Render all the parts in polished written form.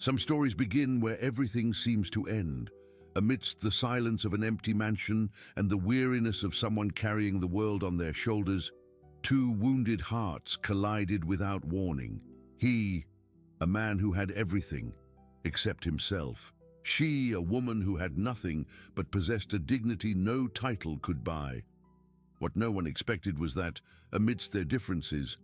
Some stories begin where everything seems to end. Amidst the silence of an empty mansion and the weariness of someone carrying the world on their shoulders, two wounded hearts collided without warning. He, a man who had everything except himself. She, a woman who had nothing but possessed a dignity no title could buy. What no one expected was that, amidst their differences,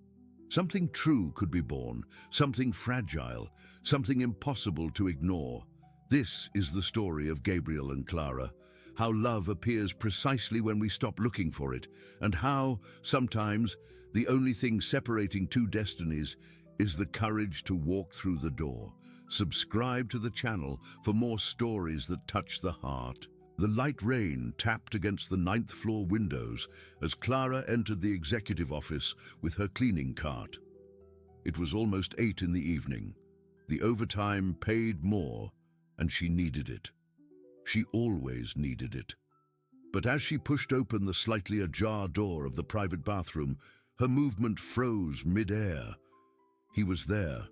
something true could be born, something fragile, something impossible to ignore. This is the story of Gabriel and Clara, how love appears precisely when we stop looking for it, and how, sometimes, the only thing separating two destinies is the courage to walk through the door. Subscribe to the channel for more stories that touch the heart. The light rain tapped against the 9th floor windows as Clara entered the executive office with her cleaning cart. It was almost 8 in the evening. The overtime paid more, and she needed it. She always needed it. But as she pushed open the slightly ajar door of the private bathroom, her movement froze mid-air. He was there,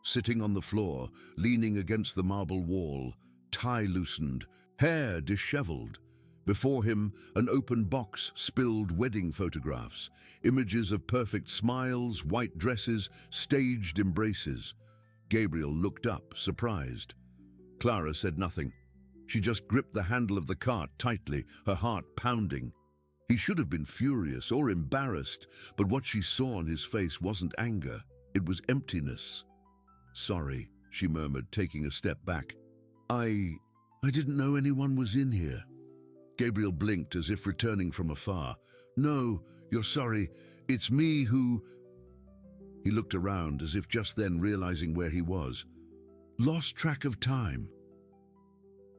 sitting on the floor, leaning against the marble wall, tie loosened, hair disheveled. Before him, an open box spilled wedding photographs, images of perfect smiles, white dresses, staged embraces. Gabriel looked up, surprised. Clara said nothing. She just gripped the handle of the cart tightly, her heart pounding. He should have been furious or embarrassed, but what she saw on his face wasn't anger. It was emptiness. "Sorry," she murmured, taking a step back. I didn't know anyone was in here." Gabriel blinked as if returning from afar. "No, you're sorry. It's me who—" He looked around as if just then realizing where he was. Lost track of time.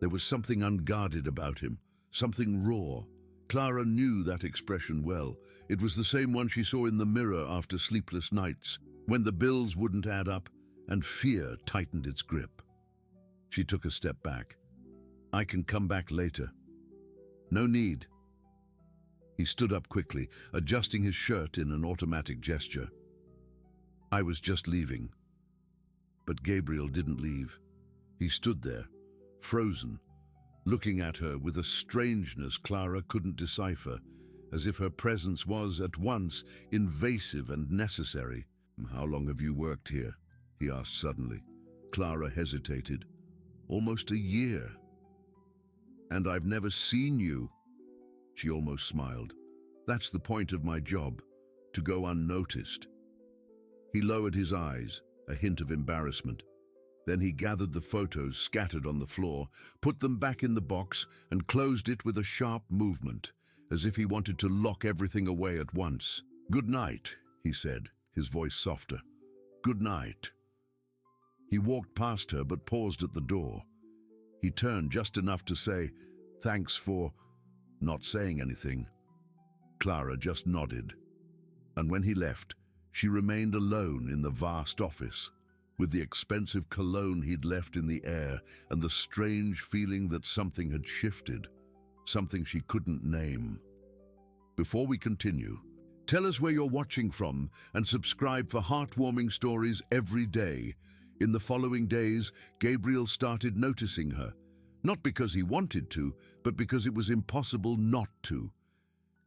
There was something unguarded about him, something raw. Clara knew that expression well. It was the same one she saw in the mirror after sleepless nights, when the bills wouldn't add up and fear tightened its grip. She took a step back. "I can come back later." "No need." He stood up quickly, adjusting his shirt in an automatic gesture. "I was just leaving." But Gabriel didn't leave. He stood there, frozen, looking at her with a strangeness Clara couldn't decipher, as if her presence was at once invasive and necessary. "How long have you worked here?" he asked suddenly. Clara hesitated. "Almost a year." "And I've never seen you." She almost smiled. "That's the point of my job, to go unnoticed." He lowered his eyes, a hint of embarrassment. Then he gathered the photos scattered on the floor, put them back in the box, and closed it with a sharp movement, as if he wanted to lock everything away at once. "Good night," he said, his voice softer. "Good night." He walked past her but paused at the door. He turned just enough to say, "Thanks for not saying anything." Clara just nodded. And when he left, she remained alone in the vast office, with the expensive cologne he'd left in the air and the strange feeling that something had shifted, something she couldn't name. Before we continue, tell us where you're watching from and subscribe for heartwarming stories every day. In the following days, Gabriel started noticing her, not because he wanted to, but because it was impossible not to.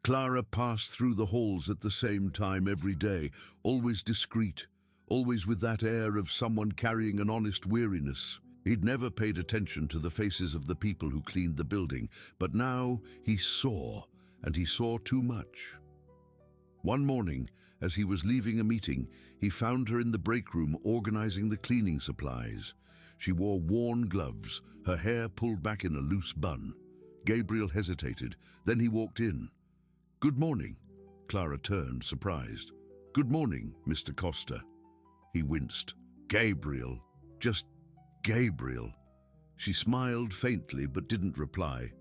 Clara passed through the halls at the same time every day, always discreet, always with that air of someone carrying an honest weariness. He'd never paid attention to the faces of the people who cleaned the building, but now he saw, and he saw too much. One morning, as he was leaving a meeting, he found her in the break room organizing the cleaning supplies. She wore worn gloves, her hair pulled back in a loose bun. Gabriel hesitated, then he walked in. "Good morning." Clara turned, surprised. "Good morning, Mr. Costa." He winced. "Gabriel. Just Gabriel." She smiled faintly but didn't reply.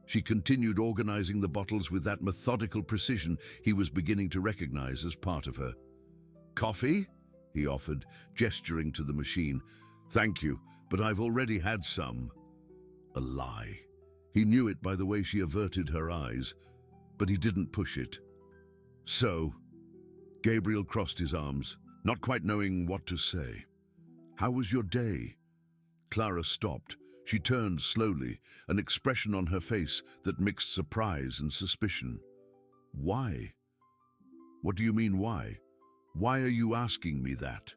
She continued organizing the bottles with that methodical precision he was beginning to recognize as part of her. "Coffee?" he offered, gesturing to the machine. "Thank you, but I've already had some." A lie. He knew it by the way she averted her eyes, but he didn't push it. "So?" Gabriel crossed his arms, not quite knowing what to say. "How was your day?" Clara stopped. She turned slowly, an expression on her face that mixed surprise and suspicion. Why? What do you mean, why? Why are you asking me that?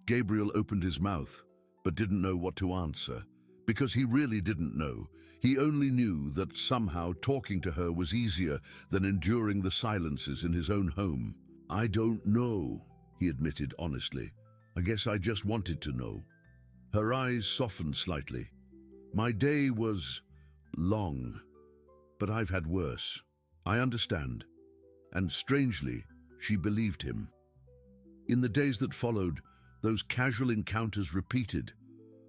Gabriel opened his mouth, but didn't know what to answer, because he really didn't know. He only knew that somehow talking to her was easier than enduring the silences in his own home. I don't know, he admitted honestly. I guess I just wanted to know. Her eyes softened slightly. My day was long, but I've had worse. I understand. And strangely, she believed him. In the days that followed, those casual encounters repeated.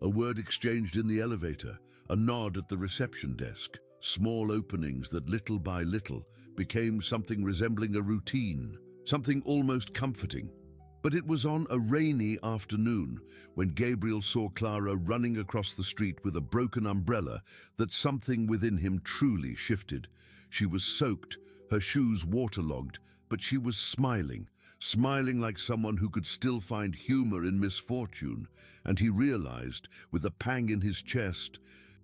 A word exchanged in the elevator, a nod at the reception desk, small openings that little by little became something resembling a routine, something almost comforting. But it was on a rainy afternoon, when Gabriel saw Clara running across the street with a broken umbrella, that something within him truly shifted. She was soaked, her shoes waterlogged, but she was smiling like someone who could still find humor in misfortune, and he realized, with a pang in his chest,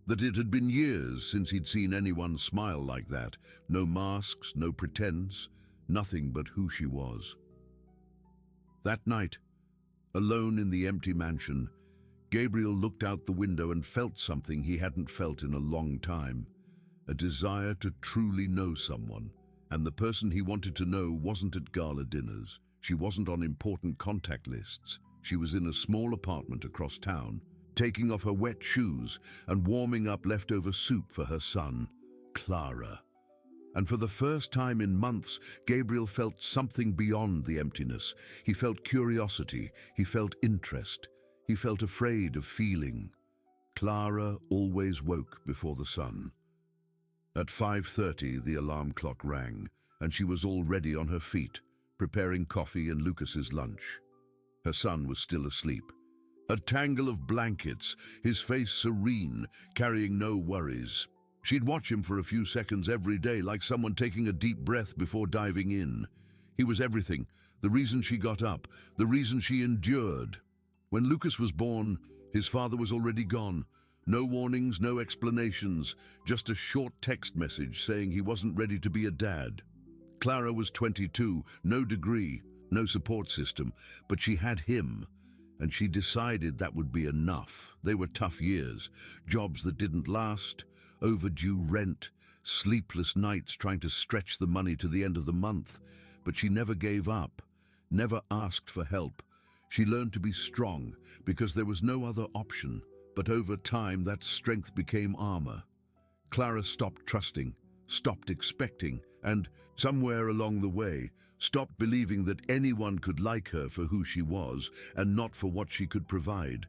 that it had been years since he'd seen anyone smile like that. No masks, no pretense, nothing but who she was. That night, alone in the empty mansion, Gabriel looked out the window and felt something he hadn't felt in a long time, a desire to truly know someone. And the person he wanted to know wasn't at gala dinners. She wasn't on important contact lists. She was in a small apartment across town, taking off her wet shoes and warming up leftover soup for her son, Clara. And for the first time in months, Gabriel felt something beyond the emptiness. He felt curiosity, he felt interest, he felt afraid of feeling. Clara always woke before the sun. At 5:30, the alarm clock rang, and she was already on her feet, preparing coffee and Lucas's lunch. Her son was still asleep. A tangle of blankets, his face serene, carrying no worries. She'd watch him for a few seconds every day, like someone taking a deep breath before diving in. He was everything, the reason she got up, the reason she endured. When Lucas was born, his father was already gone. No warnings, no explanations, just a short text message saying he wasn't ready to be a dad. Clara was 22, no degree, no support system, but she had him, and she decided that would be enough. They were tough years, jobs that didn't last, overdue rent, sleepless nights trying to stretch the money to the end of the month. But she never gave up, never asked for help. She learned to be strong because there was no other option. But over time, that strength became armor. Clara stopped trusting, stopped expecting, and, somewhere along the way, stopped believing that anyone could like her for who she was and not for what she could provide.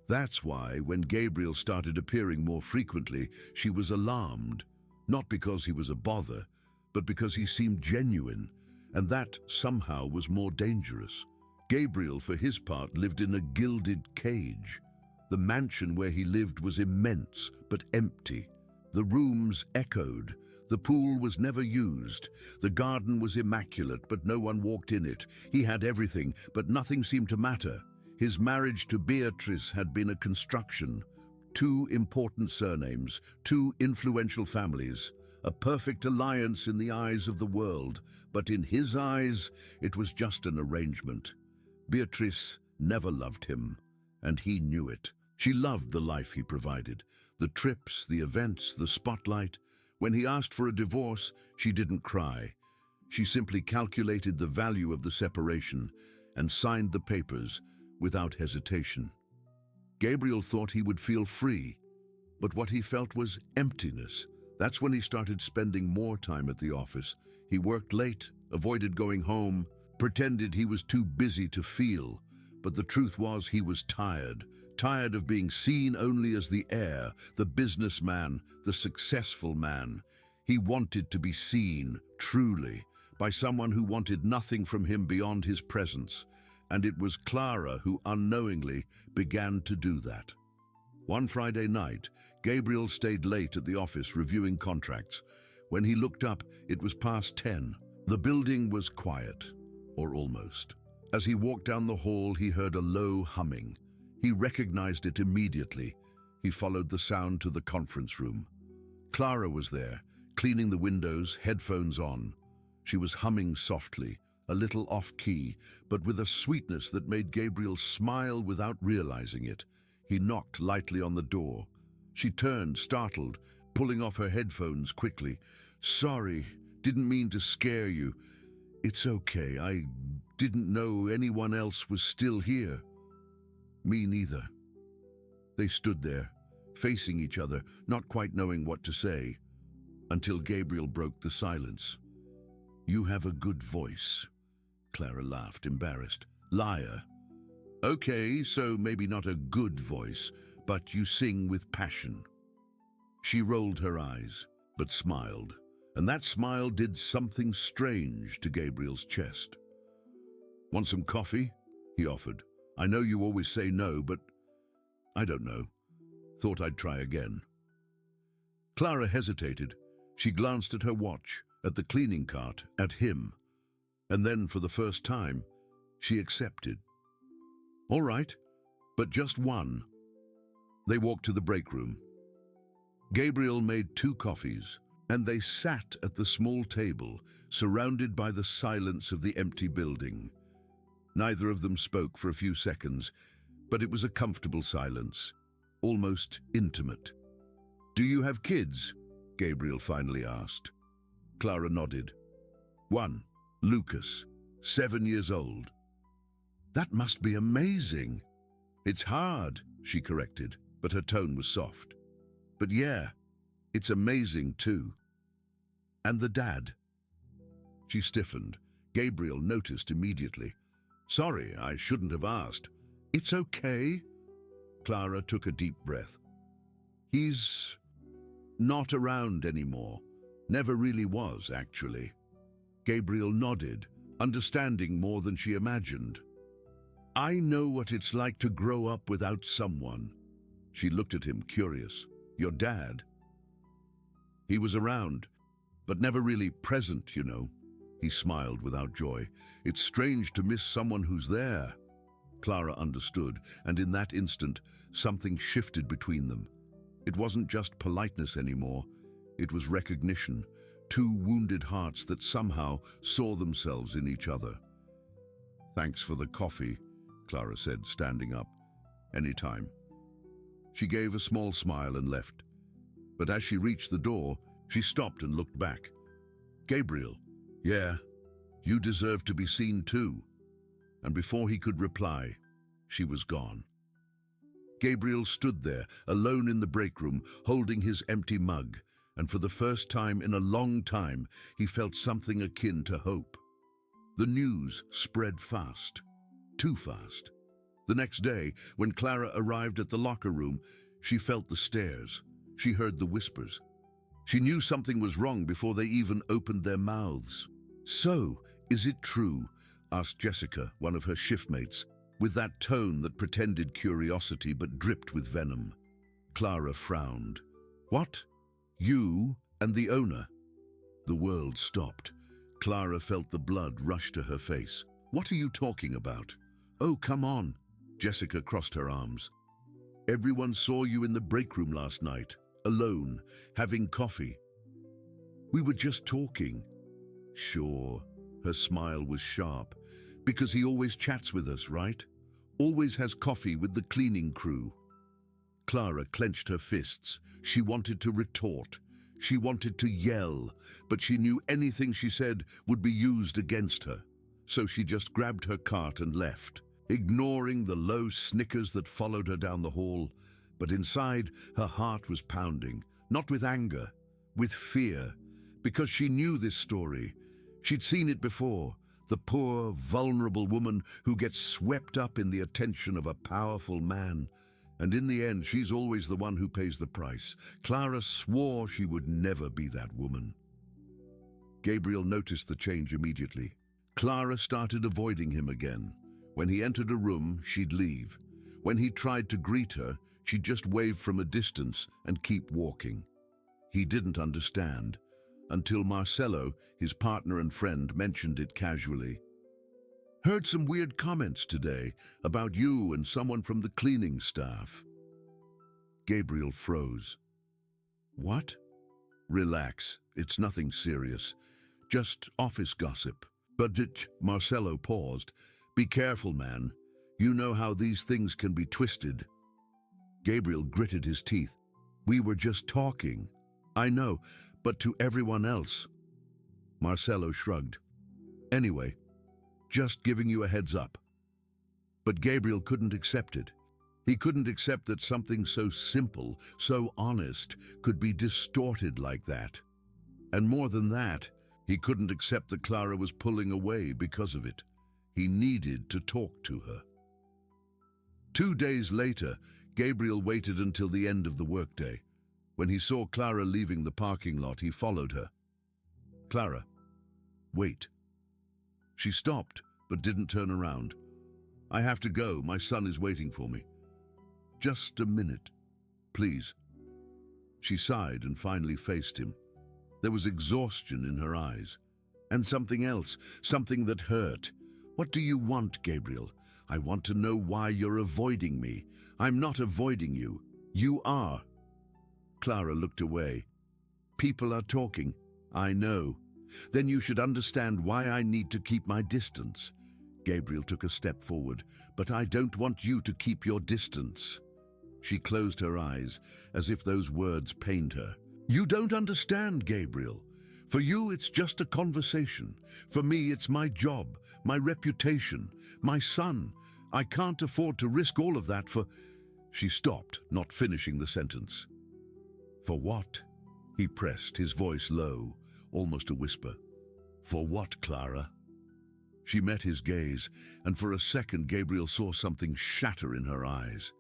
That's why, when Gabriel started appearing more frequently, she was alarmed. Not because he was a bother, but because he seemed genuine, and that somehow was more dangerous. Gabriel, for his part, lived in a gilded cage. The mansion where he lived was immense, but empty. The rooms echoed. The pool was never used. The garden was immaculate, but no one walked in it. He had everything, but nothing seemed to matter. His marriage to Beatrice had been a construction. 2 important surnames, 2 influential families. A perfect alliance in the eyes of the world, but in his eyes, it was just an arrangement. Beatrice never loved him, and he knew it. She loved the life he provided, the trips, the events, the spotlight. When he asked for a divorce, she didn't cry. She simply calculated the value of the separation and signed the papers without hesitation. Gabriel thought he would feel free, but what he felt was emptiness. That's when he started spending more time at the office. He worked late, avoided going home, pretended he was too busy to feel. But the truth was he was tired of being seen only as the heir, the businessman, the successful man. He wanted to be seen, truly, by someone who wanted nothing from him beyond his presence. And it was Clara who unknowingly began to do that. One Friday night, Gabriel stayed late at the office reviewing contracts. When he looked up, it was past 10. The building was quiet, or almost. As he walked down the hall, he heard a low humming. He recognized it immediately. He followed the sound to the conference room. Clara was there, cleaning the windows, headphones on. She was humming softly, a little off-key, but with a sweetness that made Gabriel smile without realizing it. He knocked lightly on the door. She turned, startled, pulling off her headphones quickly. "Sorry, didn't mean to scare you. It's okay, I didn't know anyone else was still here." "Me neither." They stood there, facing each other, not quite knowing what to say, until Gabriel broke the silence. "You have a good voice." Clara laughed, embarrassed. "Liar." "Okay, so maybe not a good voice, but you sing with passion." She rolled her eyes, but smiled, and that smile did something strange to Gabriel's chest. "Want some coffee?" he offered. "I know you always say no, but I don't know. Thought I'd try again." Clara hesitated. She glanced at her watch, at the cleaning cart, at him, and then, for the first time, she accepted. "All right, but just one." They walked to the break room. Gabriel made 2 coffees, and they sat at the small table, surrounded by the silence of the empty building. Neither of them spoke for a few seconds, but it was a comfortable silence, almost intimate. "Do you have kids?" Gabriel finally asked. Clara nodded. "One, Lucas, 7 years old." "That must be amazing." "It's hard," she corrected, but her tone was soft. "But yeah, it's amazing too." "And the dad?" She stiffened. Gabriel noticed immediately. "Sorry, I shouldn't have asked." "It's okay." Clara took a deep breath. "He's not around anymore. Never really was, actually." Gabriel nodded, understanding more than she imagined. "I know what it's like to grow up without someone." She looked at him, curious. "Your dad?" "He was around, but never really present, you know." He smiled without joy. "It's strange to miss someone who's there." Clara understood, and in that instant, something shifted between them. It wasn't just politeness anymore. It was recognition. 2 wounded hearts that somehow saw themselves in each other. "Thanks for the coffee," Clara said, standing up. "Anytime." She gave a small smile and left. But as she reached the door, she stopped and looked back. "Gabriel, yeah, you deserve to be seen too." And before he could reply, she was gone. Gabriel stood there, alone in the break room, holding his empty mug, and for the first time in a long time, he felt something akin to hope. The news spread fast, too fast. The next day, when Clara arrived at the locker room, she felt the stares. She heard the whispers. She knew something was wrong before they even opened their mouths. "So, is it true?" asked Jessica, one of her shiftmates, with that tone that pretended curiosity but dripped with venom. Clara frowned. "What? You and the owner?" The world stopped. Clara felt the blood rush to her face. "What are you talking about?" "Oh, come on." Jessica crossed her arms. "Everyone saw you in the break room last night, alone, having coffee." "We were just talking." "Sure." Her smile was sharp. "Because he always chats with us, right? Always has coffee with the cleaning crew." Clara clenched her fists. She wanted to retort. She wanted to yell, but she knew anything she said would be used against her. So she just grabbed her cart and left, ignoring the low snickers that followed her down the hall. But inside, her heart was pounding, not with anger, with fear, because she knew this story. She'd seen it before, the poor, vulnerable woman who gets swept up in the attention of a powerful man. And in the end, she's always the one who pays the price. Clara swore she would never be that woman. Gabriel noticed the change immediately. Clara started avoiding him again. When he entered a room, she'd leave. When he tried to greet her, she'd just wave from a distance and keep walking. He didn't understand, until Marcelo, his partner and friend, mentioned it casually. "Heard some weird comments today about you and someone from the cleaning staff." Gabriel froze. What? Relax, it's nothing serious. Just office gossip. But Marcelo paused. Be careful, man. You know how these things can be twisted. Gabriel gritted his teeth. We were just talking. I know, but to everyone else. Marcelo shrugged. Anyway, just giving you a heads up. But Gabriel couldn't accept it. He couldn't accept that something so simple, so honest, could be distorted like that. And more than that, he couldn't accept that Clara was pulling away because of it. He needed to talk to her. 2 days later, Gabriel waited until the end of the workday. When he saw Clara leaving the parking lot, he followed her. Clara, wait. She stopped, but didn't turn around. I have to go. My son is waiting for me. Just a minute, please. She sighed and finally faced him. There was exhaustion in her eyes. And something else, something that hurt. What do you want, Gabriel? I want to know why you're avoiding me. I'm not avoiding you. You are. Clara looked away. People are talking. I know. Then you should understand why I need to keep my distance. Gabriel took a step forward. But I don't want you to keep your distance. She closed her eyes, as if those words pained her. You don't understand, Gabriel. For you, it's just a conversation. For me, it's my job, my reputation, my son. I can't afford to risk all of that for... She stopped, not finishing the sentence. For what? He pressed, his voice low, almost a whisper. For what, Clara? She met his gaze, and for a second Gabriel saw something shatter in her eyes.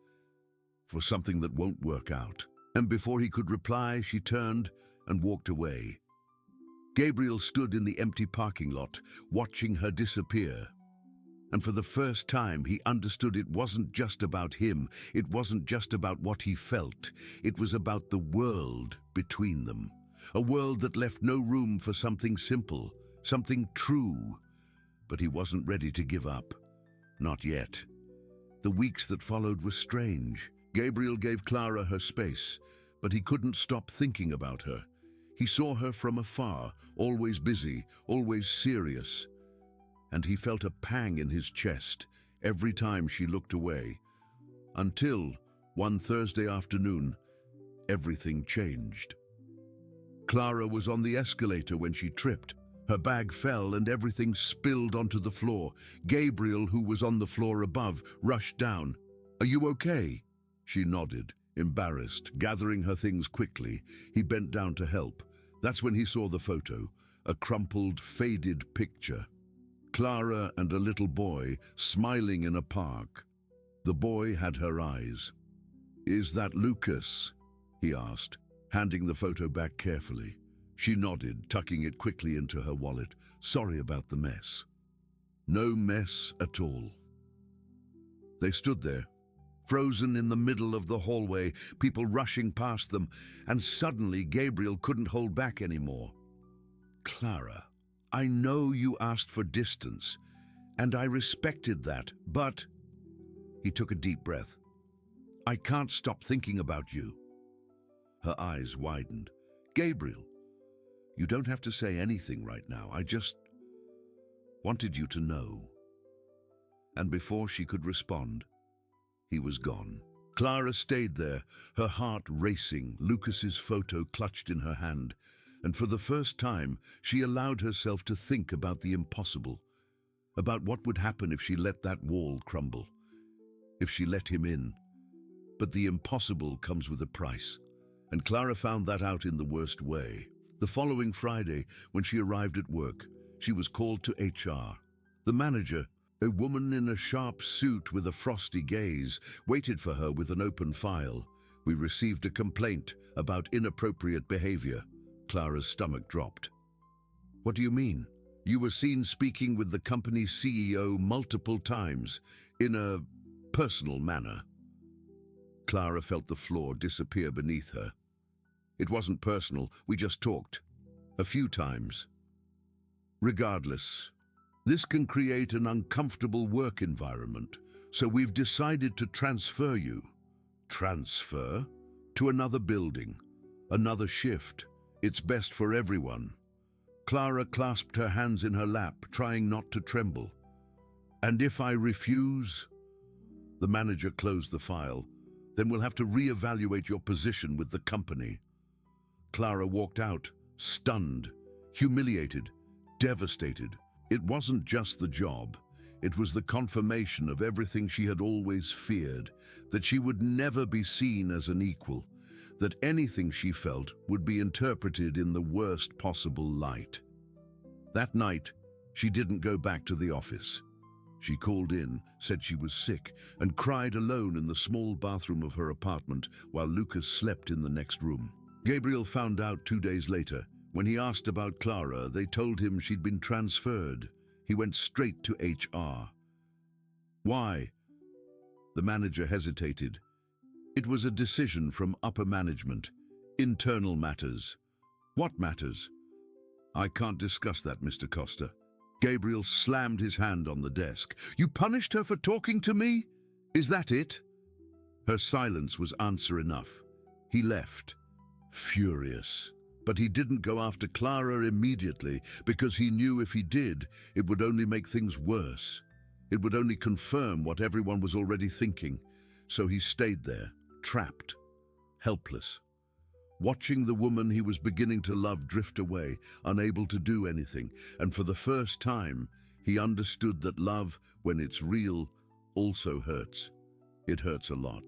For something that won't work out. And before he could reply, she turned and walked away. Gabriel stood in the empty parking lot, watching her disappear. And for the first time, he understood it wasn't just about him. It wasn't just about what he felt. It was about the world between them. A world that left no room for something simple, something true. But he wasn't ready to give up. Not yet. The weeks that followed were strange. Gabriel gave Clara her space, but he couldn't stop thinking about her. He saw her from afar, always busy, always serious. And he felt a pang in his chest every time she looked away. Until, one Thursday afternoon, everything changed. Clara was on the escalator when she tripped. Her bag fell and everything spilled onto the floor. Gabriel, who was on the floor above, rushed down. Are you okay? She nodded, embarrassed, gathering her things quickly. He bent down to help. That's when he saw the photo, a crumpled, faded picture. Clara and a little boy smiling in a park. The boy had her eyes. Is that Lucas? He asked, handing the photo back carefully. She nodded, tucking it quickly into her wallet. Sorry about the mess. No mess at all. They stood there, frozen in the middle of the hallway, people rushing past them, and suddenly Gabriel couldn't hold back anymore. Clara, I know you asked for distance, and I respected that, but... He took a deep breath. I can't stop thinking about you. Her eyes widened. Gabriel, you don't have to say anything right now. I just wanted you to know. And before she could respond, he was gone. Clara stayed there, her heart racing, Lucas's photo clutched in her hand, and for the first time, she allowed herself to think about the impossible, about what would happen if she let that wall crumble, if she let him in. But the impossible comes with a price, and Clara found that out in the worst way. The following Friday, when she arrived at work, she was called to HR. The manager, a woman in a sharp suit with a frosty gaze, waited for her with an open file. We received a complaint about inappropriate behavior. Clara's stomach dropped. What do you mean? You were seen speaking with the company's CEO multiple times, in a personal manner. Clara felt the floor disappear beneath her. It wasn't personal, we just talked. A few times. Regardless, this can create an uncomfortable work environment, so we've decided to transfer you. Transfer? To another building, another shift. It's best for everyone. Clara clasped her hands in her lap, trying not to tremble. And if I refuse? The manager closed the file. Then we'll have to reevaluate your position with the company. Clara walked out, stunned, humiliated, devastated. It wasn't just the job. It was the confirmation of everything she had always feared, that she would never be seen as an equal, that anything she felt would be interpreted in the worst possible light. That night, she didn't go back to the office. She called in, said she was sick, and cried alone in the small bathroom of her apartment while Lucas slept in the next room. Gabriel found out 2 days later. When he asked about Clara, they told him she'd been transferred. He went straight to HR. Why? The manager hesitated. It was a decision from upper management. Internal matters. What matters? I can't discuss that, Mr. Costa. Gabriel slammed his hand on the desk. You punished her for talking to me? Is that it? Her silence was answer enough. He left, furious. But he didn't go after Clara immediately, because he knew if he did, it would only make things worse. It would only confirm what everyone was already thinking. So he stayed there, trapped, helpless, watching the woman he was beginning to love drift away, unable to do anything. And for the first time, he understood that love, when it's real, also hurts. It hurts a lot.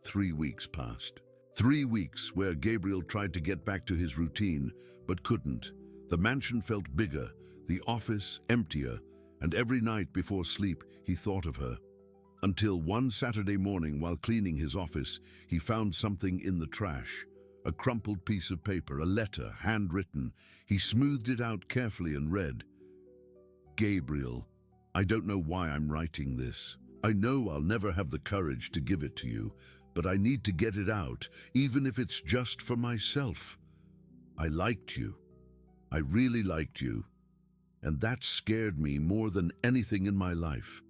3 weeks passed. 3 weeks where Gabriel tried to get back to his routine, but couldn't. The mansion felt bigger, the office emptier, and every night before sleep he thought of her. Until one Saturday morning, while cleaning his office, he found something in the trash. A crumpled piece of paper, a letter, handwritten. He smoothed it out carefully and read, Gabriel, I don't know why I'm writing this. I know I'll never have the courage to give it to you, but I need to get it out, even if it's just for myself. I liked you. I really liked you. And that scared me more than anything in my life.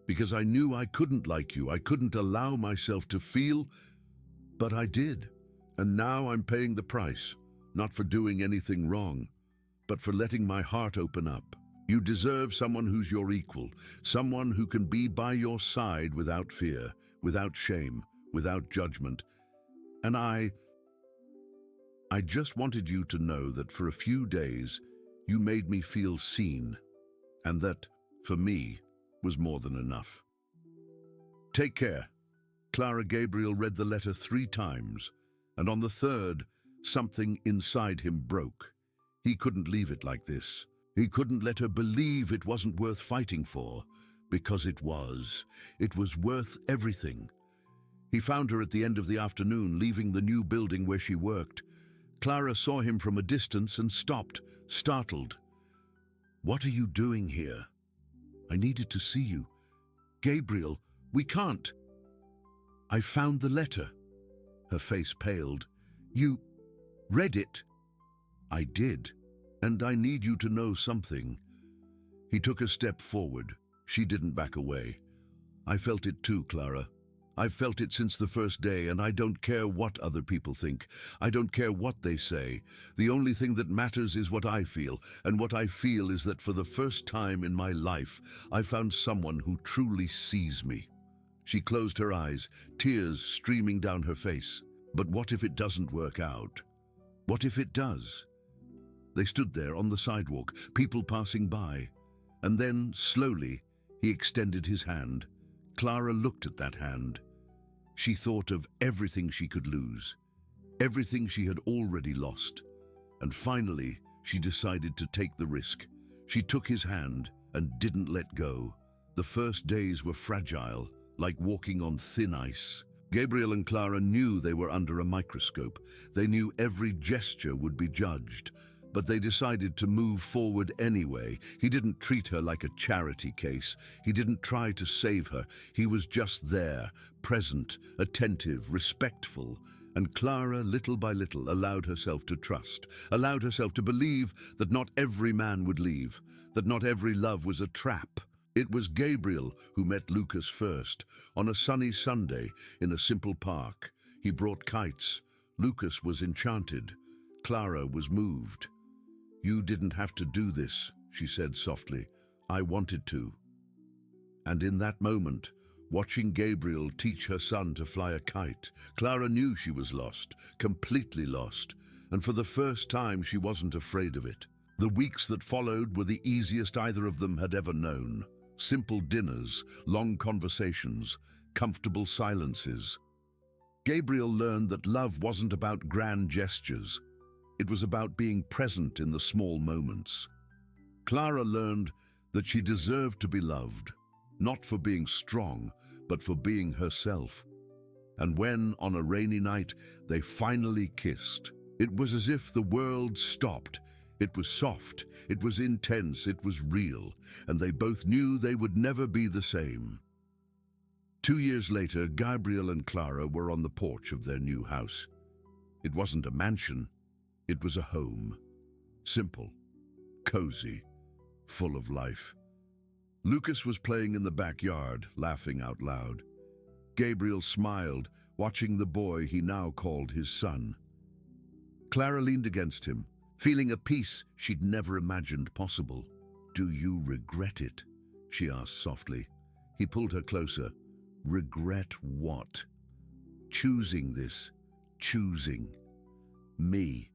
Because I knew I couldn't like you. I couldn't allow myself to feel, but I did. And now I'm paying the price, not for doing anything wrong, but for letting my heart open up. You deserve someone who's your equal, someone who can be by your side without fear, without shame, without judgment. And I just wanted you to know that for a few days, you made me feel seen, and that, for me, was more than enough. Take care. Clara. Gabriel read the letter 3 times, and on the third, something inside him broke. He couldn't leave it like this. He couldn't let her believe it wasn't worth fighting for, because it was. It was worth everything. He found her at the end of the afternoon, leaving the new building where she worked. Clara saw him from a distance and stopped, startled. What are you doing here? I needed to see you. Gabriel, we can't. I found the letter. Her face paled. You read it? I did, and I need you to know something. He took a step forward. She didn't back away. I felt it too, Clara. I've felt it since the first day, and I don't care what other people think. I don't care what they say. The only thing that matters is what I feel, and what I feel is that for the first time in my life, I found someone who truly sees me. She closed her eyes, tears streaming down her face. But what if it doesn't work out? What if it does? They stood there on the sidewalk, people passing by. And then, slowly, he extended his hand. Clara looked at that hand. She thought of everything she could lose, everything she had already lost. And finally, she decided to take the risk. She took his hand and didn't let go. The first days were fragile, like walking on thin ice. Gabriel and Clara knew they were under a microscope. They knew every gesture would be judged. But they decided to move forward anyway. He didn't treat her like a charity case. He didn't try to save her. He was just there, present, attentive, respectful. And Clara, little by little, allowed herself to trust, allowed herself to believe that not every man would leave, that not every love was a trap. It was Gabriel who met Lucas first, on a sunny Sunday in a simple park. He brought kites. Lucas was enchanted. Clara was moved. "You didn't have to do this," she said softly. "I wanted to." And in that moment, watching Gabriel teach her son to fly a kite, Clara knew she was lost, completely lost, and for the first time she wasn't afraid of it. The weeks that followed were the easiest either of them had ever known. Simple dinners, long conversations, comfortable silences. Gabriel learned that love wasn't about grand gestures. It was about being present in the small moments. Clara learned that she deserved to be loved, not for being strong, but for being herself. And when, on a rainy night, they finally kissed, it was as if the world stopped. It was soft, it was intense, it was real, and they both knew they would never be the same. 2 years later, Gabriel and Clara were on the porch of their new house. It wasn't a mansion, it was a home. Simple, cozy, full of life. Lucas was playing in the backyard, laughing out loud. Gabriel smiled, watching the boy he now called his son. Clara leaned against him, feeling a peace she'd never imagined possible. "Do you regret it?" she asked softly. He pulled her closer. "Regret what?" "Choosing this. Choosing me."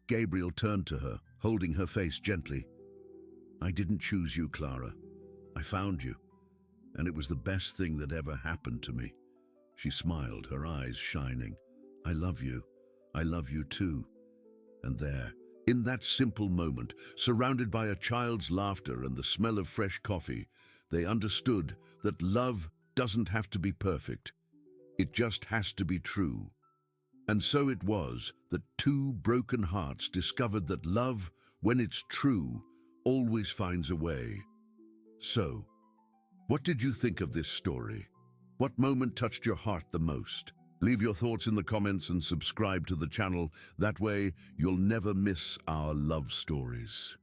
Gabriel turned to her, holding her face gently. "I didn't choose you, Clara. I found you, and it was the best thing that ever happened to me." She smiled, her eyes shining. "I love you. I love you too." And there, in that simple moment, surrounded by a child's laughter and the smell of fresh coffee, they understood that love doesn't have to be perfect. It just has to be true. And so it was that two broken hearts discovered that love, when it's true, always finds a way. So, what did you think of this story? What moment touched your heart the most? Leave your thoughts in the comments and subscribe to the channel. That way, you'll never miss our love stories.